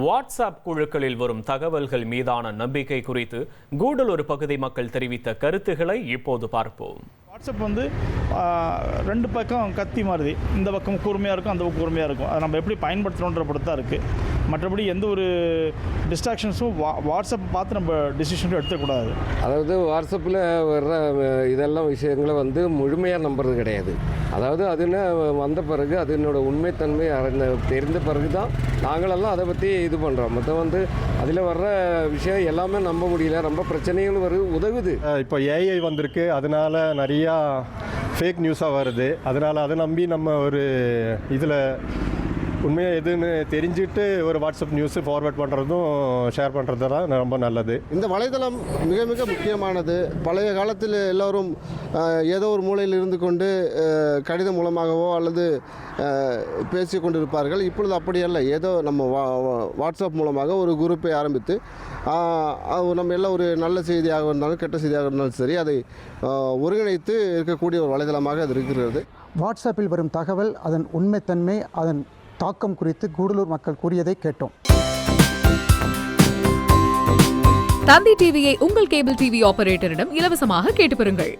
WhatsApp குழுக்களில் வரும் தகவல்கள் மீதான நம்பிக்கை குறித்து கூடலூர் பகுதி மக்கள் தெரிவித்த கருத்துக்களை இப்போது பார்ப்போம். வாட்ஸ்அப் ரெண்டு பக்கம் கத்தி மாதிரி, இந்த பக்கம் கூர்மையாக இருக்கும், அந்த பக்கம் கூர்மையாக இருக்கும். அதை நம்ம எப்படி பயன்படுத்துகிறோன்ற பொறுத்து தான் இருக்குது. மற்றபடி எந்த ஒரு டிஸ்ட்ராக்ஷன்ஸும் வாட்ஸ்அப் பார்த்து நம்ம டிசிஷனும் எடுத்துக்கூடாது. அதாவது வாட்ஸ்அப்பில் வர்ற இதெல்லாம் விஷயங்களை முழுமையாக நம்புறது கிடையாது. அதாவது அதுன்னு வந்த பிறகு அதனோட உண்மைத்தன்மை தெரிந்த பிறகு தான் நாங்களெல்லாம் அதை பற்றி இது பண்ணுறோம். மொத்தம் அதில் வர்ற விஷயம் எல்லாமே நம்ப முடியல, ரொம்ப பிரச்சனைகள் உதவுது. இப்போ ஏஐ வந்திருக்கு, அதனால் நிறையா ஃபேக் நியூஸாக வருது. அதனால் அதை நம்பி நம்ம ஒரு இதில் உண்மையாக எதுன்னு தெரிஞ்சுட்டு ஒரு வாட்ஸ்அப் நியூஸு ஃபார்வேர்ட் பண்ணுறதும் ஷேர் பண்ணுறது தான் ரொம்ப நல்லது. இந்த வலைதளம் மிக மிக முக்கியமானது. பழைய காலத்தில் எல்லோரும் ஏதோ ஒரு மூலையில் இருந்து கொண்டு கடிதம் மூலமாகவோ அல்லது பேசி கொண்டிருப்பார்கள். இப்பொழுது அப்படி அல்ல. ஏதோ நம்ம வாட்ஸ்அப் மூலமாக ஒரு குரூப்பை ஆரம்பித்து நம்ம எல்லாம் ஒரு நல்ல செய்தியாக இருந்தாலும் கெட்ட செய்தியாக இருந்தாலும் சரி, அதை ஒருங்கிணைத்து இருக்கக்கூடிய ஒரு வலைதளமாக அது இருக்கிறது. வாட்ஸ்அப்பில் வரும் தகவல், அதன் உண்மைத்தன்மை, அதன் தாக்கம் குறித்து கூடலூர் மக்கள் கூறியதை கேட்டோம். தந்தி டிவியை உங்கள் கேபிள் டிவி ஆபரேட்டரிடம் இலவசமாக கேட்டு பெறுங்கள்.